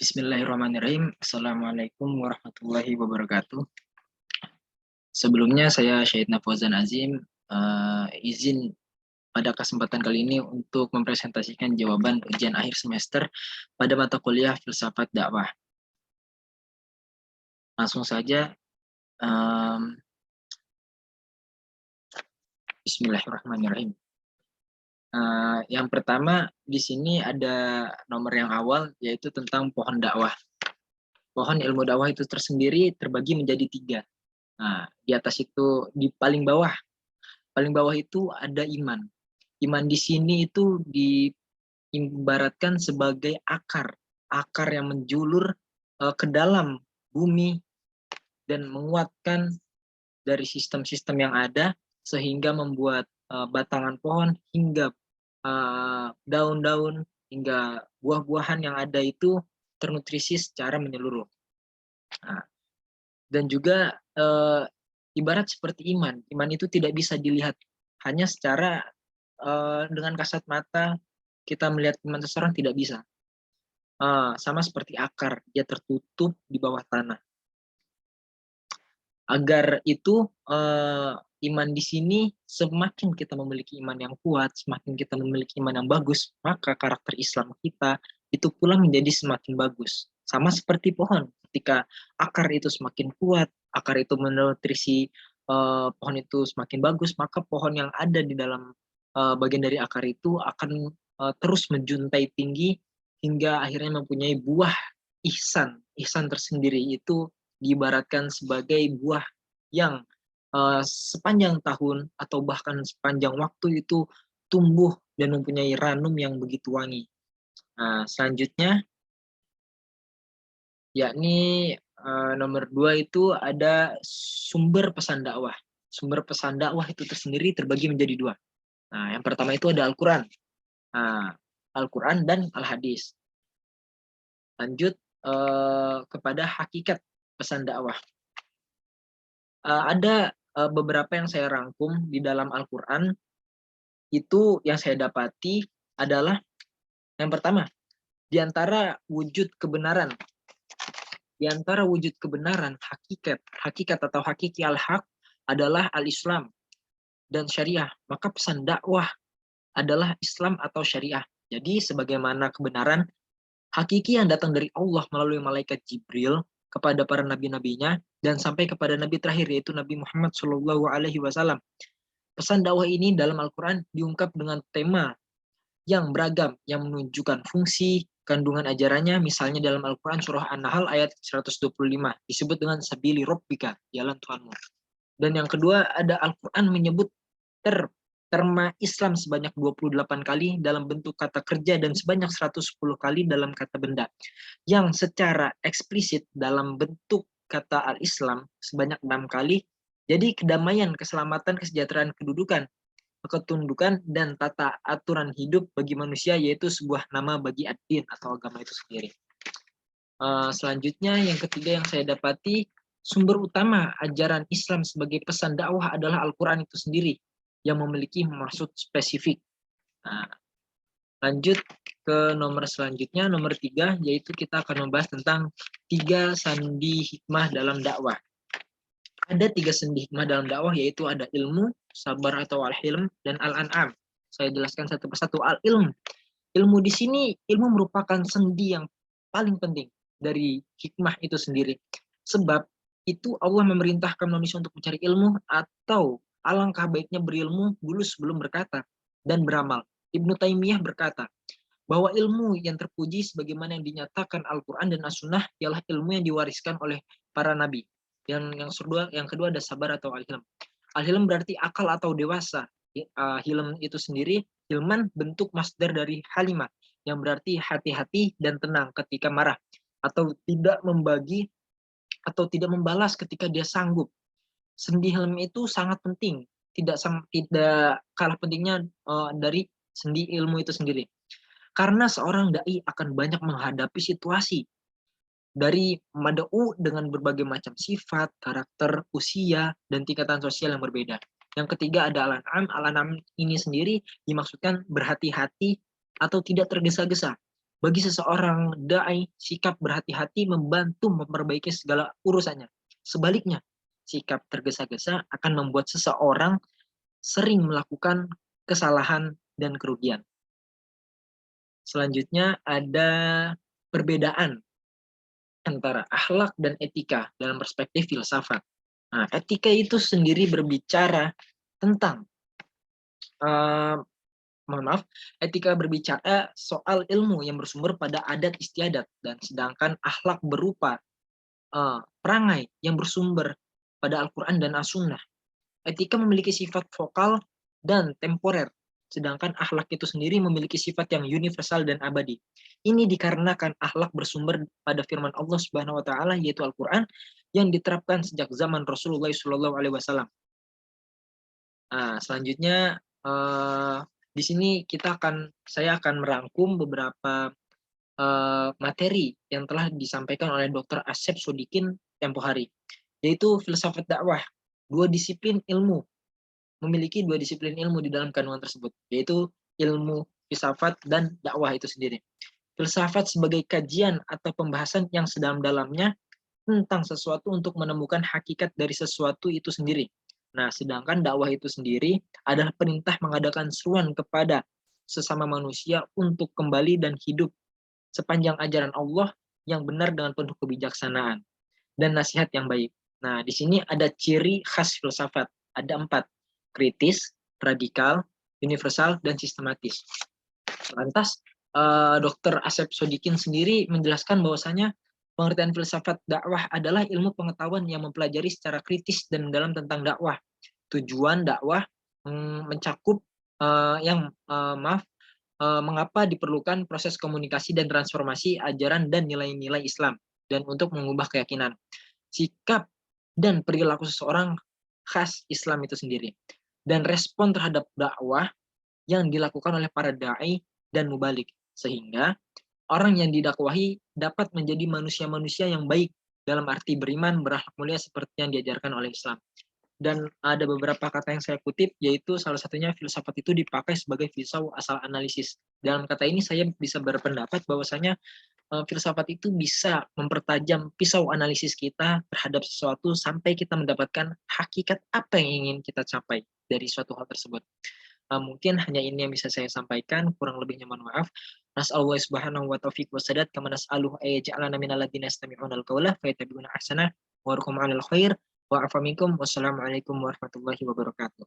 Bismillahirrahmanirrahim. Assalamualaikum warahmatullahi wabarakatuh. Sebelumnya saya Syahidna Fauzan Azim, izin pada kesempatan kali ini untuk mempresentasikan jawaban ujian akhir semester pada mata kuliah Filsafat Dakwah. Langsung saja, Bismillahirrahmanirrahim. Yang pertama di sini ada nomor yang awal, yaitu tentang pohon dakwah. Pohon ilmu dakwah itu tersendiri terbagi menjadi 3. Nah, di atas itu di paling bawah itu ada iman. Iman di sini itu diibaratkan sebagai akar yang menjulur ke dalam bumi dan menguatkan dari sistem-sistem yang ada sehingga membuat batangan pohon hingga daun-daun hingga buah-buahan yang ada itu ternutrisi secara menyeluruh. Nah, dan juga ibarat seperti iman. Iman itu tidak bisa dilihat hanya secara dengan kasat mata kita melihat iman seseorang, tidak bisa. Sama seperti akar, dia tertutup di bawah tanah. Agar itu iman di sini semakin kita memiliki iman yang kuat, semakin kita memiliki iman yang bagus, maka karakter Islam kita itu pula menjadi semakin bagus. Sama seperti pohon, ketika akar itu semakin kuat, akar itu menutrisi pohon itu semakin bagus, maka pohon yang ada di dalam bagian dari akar itu akan terus menjuntai tinggi hingga akhirnya mempunyai buah ihsan. Ihsan tersendiri itu diibaratkan sebagai buah yang sepanjang tahun atau bahkan sepanjang waktu itu tumbuh dan mempunyai ranum yang begitu wangi. Nah, selanjutnya yakni nomor 2 itu ada sumber pesan dakwah. Sumber pesan dakwah itu tersendiri terbagi menjadi 2. Nah, yang pertama itu ada Al-Quran. Nah, Al-Quran dan Al-Hadis. Lanjut kepada hakikat pesan dakwah. Ada beberapa yang saya rangkum di dalam Al-Quran, itu yang saya dapati adalah yang pertama, di antara wujud kebenaran, hakikat atau hakiki al-haq adalah al-Islam dan syariah. Maka pesan dakwah adalah Islam atau syariah. Jadi sebagaimana kebenaran hakiki yang datang dari Allah melalui malaikat Jibril kepada para nabi-nabinya dan sampai kepada nabi terakhir, yaitu Nabi Muhammad SAW. Pesan dakwah ini dalam Al-Quran diungkap dengan tema yang beragam yang menunjukkan fungsi kandungan ajarannya. Misalnya dalam Al-Quran surah An-Nahl ayat 125 disebut dengan sabili rabbika, jalan Tuhanmu. Dan yang kedua ada Al-Quran menyebut terma Islam sebanyak 28 kali dalam bentuk kata kerja dan sebanyak 110 kali dalam kata benda. Yang secara eksplisit dalam bentuk kata al-Islam sebanyak 6 kali. Jadi kedamaian, keselamatan, kesejahteraan, kedudukan, ketundukan, dan tata aturan hidup bagi manusia, yaitu sebuah nama bagi ad-din atau agama itu sendiri. Selanjutnya yang ketiga yang saya dapati, sumber utama ajaran Islam sebagai pesan dakwah adalah Al-Quran itu sendiri yang memiliki maksud spesifik. Nah, lanjut ke nomor selanjutnya, nomor 3, yaitu kita akan membahas tentang 3 sandi hikmah dalam dakwah. Ada 3 sandi hikmah dalam dakwah, yaitu ada ilmu, sabar atau al-hilm, dan al-an'am. Saya jelaskan satu persatu. Al-ilm. Ilmu di sini, ilmu merupakan sendi yang paling penting dari hikmah itu sendiri. Sebab itu Allah memerintahkan manusia untuk mencari ilmu, atau alangkah baiknya berilmu dulu sebelum berkata dan beramal. Ibnu Taimiyah berkata bahwa ilmu yang terpuji sebagaimana yang dinyatakan Al-Quran dan As-Sunnah ialah ilmu yang diwariskan oleh para nabi. Yang kedua ada sabar atau al-hilm. Al-hilm berarti akal atau dewasa. Hilm itu sendiri, hilman bentuk masdar dari halimah, yang berarti hati-hati dan tenang ketika marah, atau tidak membagi atau tidak membalas ketika dia sanggup. Sendi hilm itu sangat penting, tidak kalah pentingnya dari sendi ilmu itu sendiri. Karena seorang dai akan banyak menghadapi situasi dari mad'u dengan berbagai macam sifat, karakter, usia, dan tingkatan sosial yang berbeda. Yang ketiga ada al-an'am. Al-an'am ini sendiri dimaksudkan berhati-hati atau tidak tergesa-gesa. Bagi seseorang dai, sikap berhati-hati membantu memperbaiki segala urusannya. Sebaliknya, sikap tergesa-gesa akan membuat seseorang sering melakukan kesalahan dan kerugian. Selanjutnya ada perbedaan antara akhlak dan etika dalam perspektif filsafat. Nah, etika itu sendiri berbicara tentang eh, mohon maaf, etika berbicara soal ilmu yang bersumber pada adat istiadat, dan sedangkan akhlak berupa perangai yang bersumber pada Al-Quran dan As-Sunnah. Etika memiliki sifat vokal dan temporer, sedangkan akhlak itu sendiri memiliki sifat yang universal dan abadi. Ini dikarenakan akhlak bersumber pada firman Allah Subhanahu wa taala yaitu Al-Qur'an yang diterapkan sejak zaman Rasulullah SAW. Nah, selanjutnya di sini saya akan merangkum beberapa materi yang telah disampaikan oleh Dr. Asep Sodikin tempo hari, yaitu filsafat dakwah, memiliki dua disiplin ilmu di dalam kandungan tersebut, yaitu ilmu filsafat dan dakwah itu sendiri. Filsafat sebagai kajian atau pembahasan yang sedalam-dalamnya tentang sesuatu untuk menemukan hakikat dari sesuatu itu sendiri. Nah, sedangkan dakwah itu sendiri adalah perintah mengadakan seruan kepada sesama manusia untuk kembali dan hidup sepanjang ajaran Allah yang benar dengan penuh kebijaksanaan dan nasihat yang baik. Nah, di sini ada ciri khas filsafat. Ada 4, kritis, radikal, universal, dan sistematis. Lantas, Dr. Asep Sodikin sendiri menjelaskan bahwasanya pengertian filsafat dakwah adalah ilmu pengetahuan yang mempelajari secara kritis dan mendalam tentang dakwah. Tujuan dakwah mencakup mengapa diperlukan proses komunikasi dan transformasi ajaran dan nilai-nilai Islam, dan untuk mengubah keyakinan, sikap, dan perilaku seseorang khas Islam itu sendiri, dan respon terhadap dakwah yang dilakukan oleh para dai dan mubalik, sehingga orang yang didakwahi dapat menjadi manusia-manusia yang baik dalam arti beriman, berakhlak mulia seperti yang diajarkan oleh Islam. Dan ada beberapa kata yang saya kutip, yaitu salah satunya filsafat itu dipakai sebagai pisau asal analisis. Dalam kata ini saya bisa berpendapat bahwasanya filsafat itu bisa mempertajam pisau analisis kita terhadap sesuatu sampai kita mendapatkan hakikat apa yang ingin kita capai dari suatu hal tersebut. Mungkin hanya ini yang bisa saya sampaikan, kurang lebihnya mohon maaf. Nas'alullah subhanahu wa taufiq wa sadat, kama nas'aluhu ayaj'alana minal ladzina yastami'una al-qawla fayattabi'una ahsana wa yarhamu 'alal khair wa afa minkum. Wassalamualaikum warahmatullahi wabarakatuh.